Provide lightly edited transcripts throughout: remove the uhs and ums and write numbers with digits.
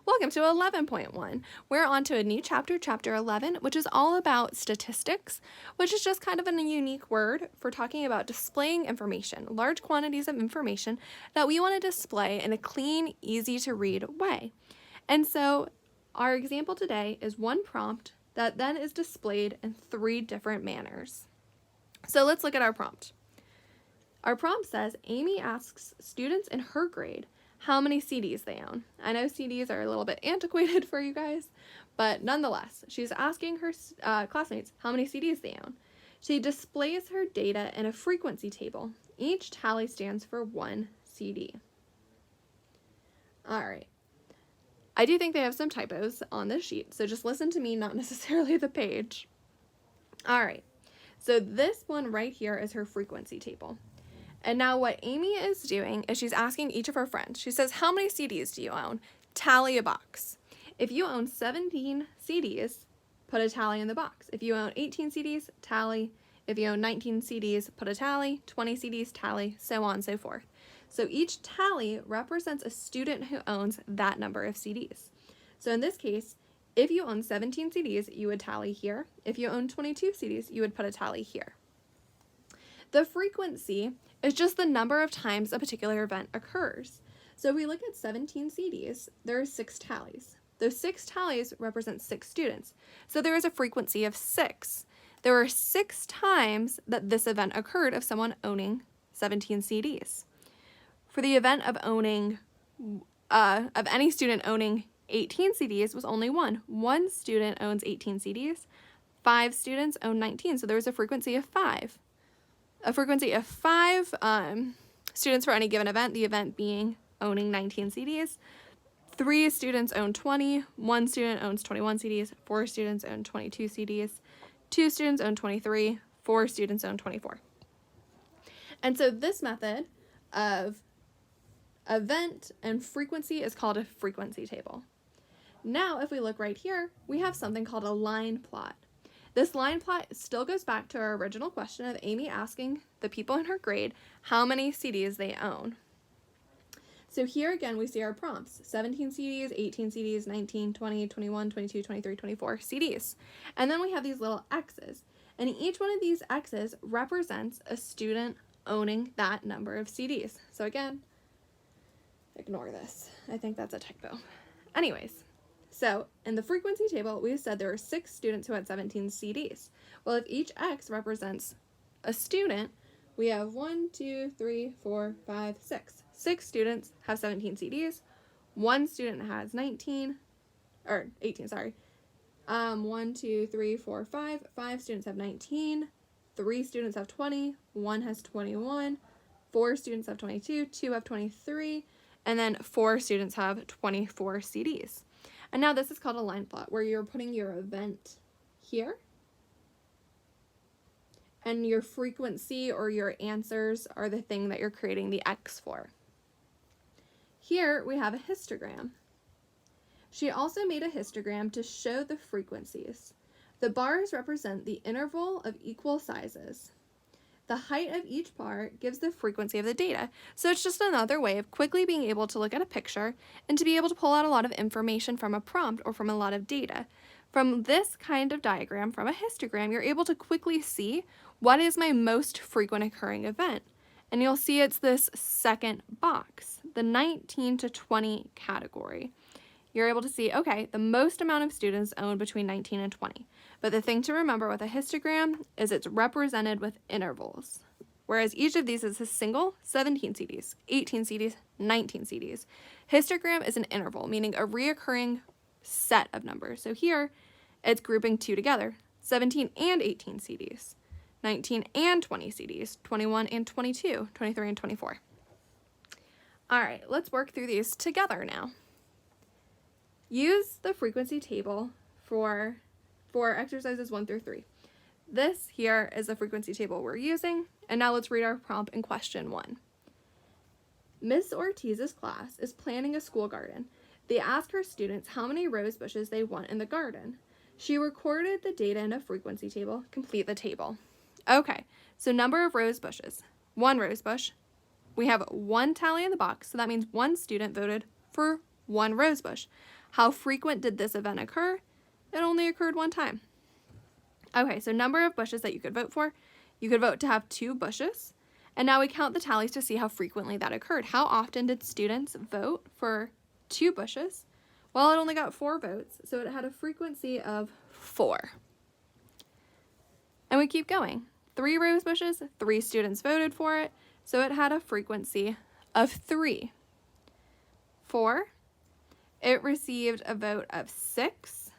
Welcome to 11.1. We're on to a new chapter, chapter 11, which is all about statistics, which is just kind of a unique word for talking about displaying information, large quantities of information that we want to display in a clean, easy to read way. And so our example today is one prompt that then is displayed in 3 different manners. So let's look at our prompt. Our prompt says, Amy asks students in her grade how many CDs they own. I know CDs are a little bit antiquated for you guys, but nonetheless, she's asking her classmates how many CDs they own. She displays her data in a frequency table. Each tally stands for 1 CD. All right. I do think they have some typos on this sheet, so just listen to me, not necessarily the page. All right. So this one right here is her frequency table. And now what Amy is doing is she's asking each of her friends. She says, how many CDs do you own? Tally a box. If you own 17 CDs, put a tally in the box. If you own 18 CDs, tally. If you own 19 CDs, put a tally. 20 CDs, tally, so on and so forth. So each tally represents a student who owns that number of CDs. So in this case, if you own 17 CDs, you would tally here. If you own 22 CDs, you would put a tally here. The frequency is just the number of times a particular event occurs. So if we look at 17 CDs, there are 6 tallies. Those 6 tallies represent 6 students. So there is a frequency of 6. There are 6 times that this event occurred of someone owning 17 CDs. For the event of owning, of any student owning 18 CDs was only 1. 1 student owns 18 CDs. 5 students own 19, so there was a frequency of 5. A frequency of 5 students for any given event, the event being owning 19 CDs. 3 students own 20, 1 student owns 21 CDs, 4 students own 22 CDs, 2 students own 23, 4 students own 24. And so this method of event and frequency is called a frequency table. Now, if we look right here, we have something called a line plot. This line plot still goes back to our original question of Amy asking the people in her grade how many CDs they own. So here again, we see our prompts, 17 CDs, 18 CDs, 19, 20, 21, 22, 23, 24 CDs. And then we have these little X's. And each one of these X's represents a student owning that number of CDs. So again, ignore this. I think that's a typo. Anyways. So in the frequency table, we said there were 6 students who had 17 CDs. Well, if each X represents a student, we have 1, 2, 3, 4, 5, 6. 6 students have 17 CDs. 1 student has 18, sorry. 1, 2, 3, 4, 5. 5 students have 19. 3 students have 20. 1 has 21. 4 students have 22. 2 have 23. And then 4 students have 24 CDs. And now this is called a line plot, where you're putting your event here, and your frequency or your answers are the thing that you're creating the X for. Here we have a histogram. She also made a histogram to show the frequencies. The bars represent the interval of equal sizes. The height of each bar gives the frequency of the data, so it's just another way of quickly being able to look at a picture and to be able to pull out a lot of information from a prompt or from a lot of data. From this kind of diagram, from a histogram, you're able to quickly see what is my most frequent occurring event. And you'll see it's this second box, the 19 to 20 category. You're able to see, okay, the most amount of students own between 19 and 20. But the thing to remember with a histogram is it's represented with intervals. Whereas each of these is a single 17 CDs, 18 CDs, 19 CDs. Histogram is an interval, meaning a reoccurring set of numbers. So here, it's grouping 2 together, 17 and 18 CDs, 19 and 20 CDs, 21 and 22, 23 and 24. All right, let's work through these together now. Use the frequency table for exercises 1 through 3. This here is the frequency table we're using, and now let's read our prompt in question 1. Miss Ortiz's class is planning a school garden. They ask her students how many rose bushes they want in the garden. She recorded the data in a frequency table. Complete the table. Okay, so number of rose bushes. 1 rose bush. We have 1 tally in the box, so that means 1 student voted for 1 rose bush. How frequent did this event occur? It only occurred 1 time. Okay, so number of bushes that you could vote for. You could vote to have 2 bushes. And now we count the tallies to see how frequently that occurred. How often did students vote for 2 bushes? Well, it only got 4 votes, so it had a frequency of 4. And we keep going. 3 rose bushes, 3 students voted for it, so it had a frequency of 3. 4, it received a vote of 6.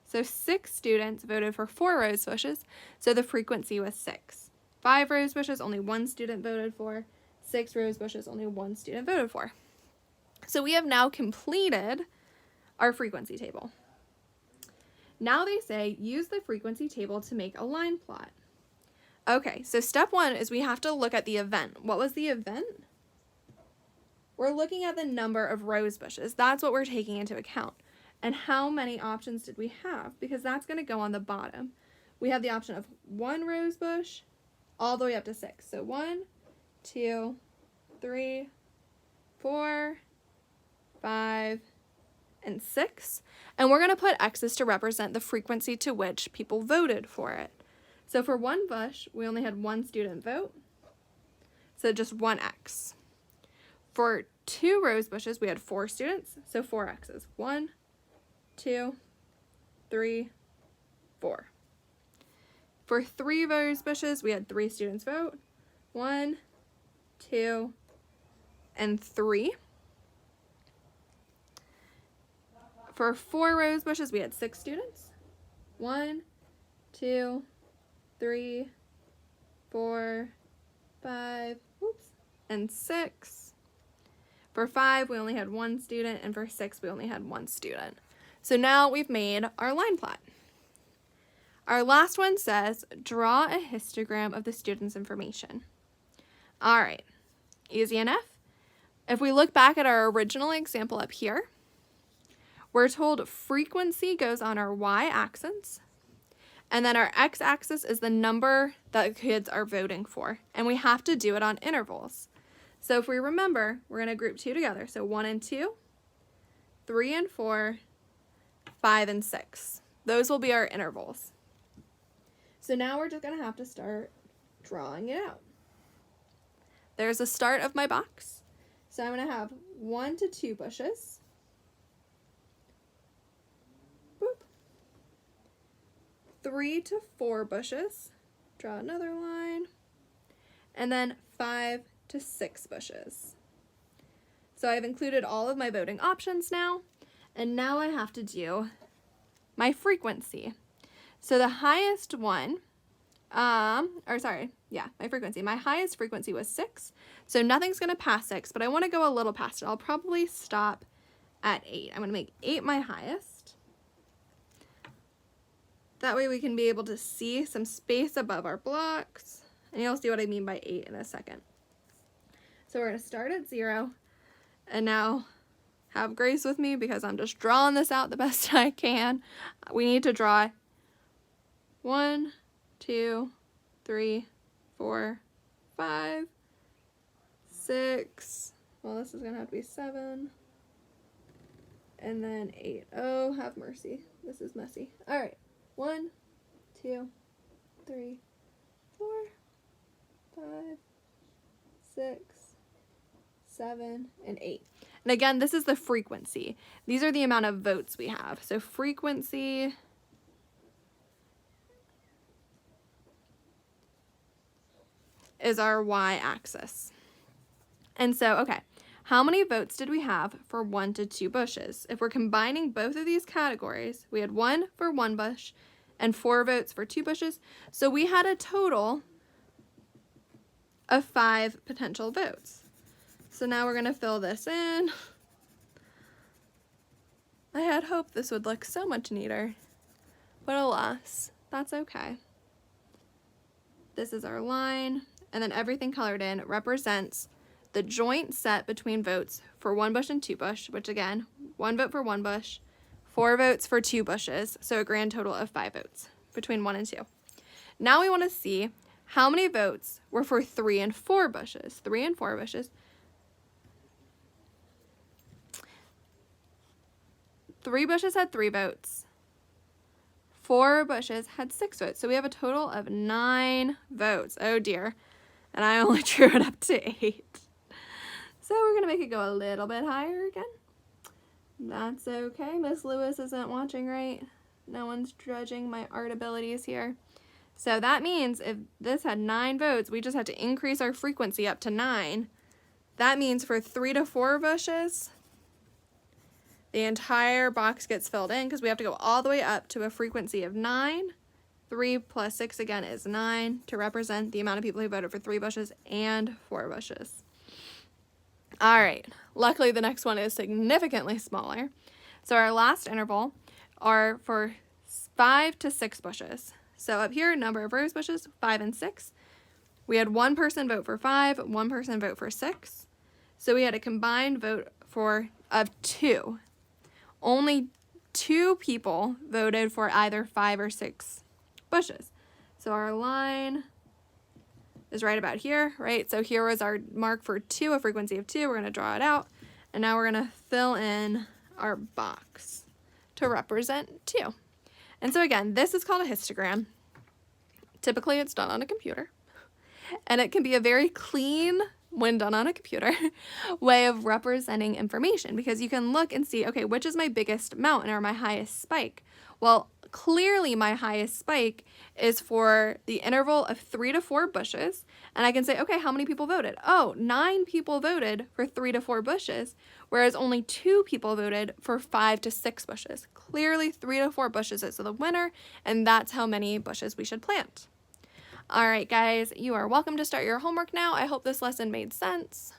So 6 students voted for 4 rose bushes, so the frequency was 6. 5 rose bushes, only 1 student voted for. 6 rose bushes, only 1 student voted for. So we have now completed our frequency table. Now they say use the frequency table to make a line plot. Okay, so step 1 is we have to look at the event. What was the event? We're looking at the number of rose bushes. That's what we're taking into account. And how many options did we have? Because that's going to go on the bottom. We have the option of 1 rose bush all the way up to 6. So 1, 2, 3, 4, 5, and 6. And we're going to put X's to represent the frequency to which people voted for it. So for 1 bush, we only had 1 student vote. So just 1 X. For 2 rose bushes, we had 4 students. So 4 X's. 1, 2, 3, 4. For 3 rose bushes, we had 3 students vote. 1, 2, and 3. For 4 rose bushes, we had 6 students. 1, 2, 3, 4, 5, and 6. For 5, we only had 1 student, and for 6, we only had 1 student. So now we've made our line plot. Our last one says, draw a histogram of the student's information. All right, easy enough. If we look back at our original example up here, we're told frequency goes on our y-axis, and then our x-axis is the number that kids are voting for, and we have to do it on intervals. So if we remember, we're going to group 2 together. So 1 and 2, 3 and 4, 5 and 6. Those will be our intervals. So now we're just going to have to start drawing it out. There's a start of my box. So I'm going to have 1 to 2 bushes. Boop. 3 to 4 bushes. Draw another line. And then 5 to 6 bushes. So I've included all of my voting options now, and now I have to do my frequency. So the highest one, my frequency. My highest frequency was 6, so nothing's going to pass 6, but I want to go a little past it. I'll probably stop at 8. I'm going to make 8 my highest. That way we can be able to see some space above our blocks, and you'll see what I mean by 8 in a second. So we're going to start at 0, and now have grace with me because I'm just drawing this out the best I can. We need to draw 1, 2, 3, 4, 5, 6. Well, this is going to have to be 7. And then 8. Oh, have mercy. This is messy. All right. 1, 2, 3, 4, 5, 6, 7, and 8. And again, this is the frequency. These are the amount of votes we have. So frequency is our y-axis. And so, okay, how many votes did we have for 1 to 2 bushes? If we're combining both of these categories, we had 1 for 1 bush and 4 votes for 2 bushes. So we had a total of 5 potential votes. So now we're going to fill this in. I had hoped this would look so much neater, but alas, that's okay. This is our line, and then everything colored in represents the joint set between votes for 1 bush and 2 bush, which again, 1 vote for 1 bush, 4 votes for 2 bushes, so a grand total of 5 votes between 1 and 2. Now we want to see how many votes were for 3 and 4 bushes. 3 and 4 bushes. 3 bushes had 3 votes. 4 bushes had 6 votes. So we have a total of 9 votes. Oh dear. And I only drew it up to 8. So we're going to make it go a little bit higher again. That's okay. Miss Lewis isn't watching, right? No one's judging my art abilities here. So that means if this had 9 votes, we just had to increase our frequency up to 9. That means for 3 to 4 bushes, the entire box gets filled in because we have to go all the way up to a frequency of 9. 3 plus 6 again is 9 to represent the amount of people who voted for 3 bushes and 4 bushes. All right, luckily the next one is significantly smaller. So our last interval are for 5 to 6 bushes. So up here, number of rose bushes, 5 and 6. We had 1 person vote for 5, 1 person vote for 6. So we had a combined vote of 2. Only 2 people voted for either 5 or 6 bushes. So our line is right about here, right? So here was our mark for 2, a frequency of 2. We're going to draw it out. And now we're going to fill in our box to represent 2. And so again, this is called a histogram. Typically it's done on a computer. And it can be a very clean, when done on a computer, way of representing information, because you can look and see, okay, which is my biggest mountain or my highest spike? Well, clearly my highest spike is for the interval of 3 to 4 bushes, and I can say, okay, how many people voted? Oh, 9 people voted for 3 to 4 bushes, whereas only 2 people voted for 5 to 6 bushes. Clearly 3 to 4 bushes is the winner, and that's how many bushes we should plant. All right, guys, you are welcome to start your homework now. I hope this lesson made sense.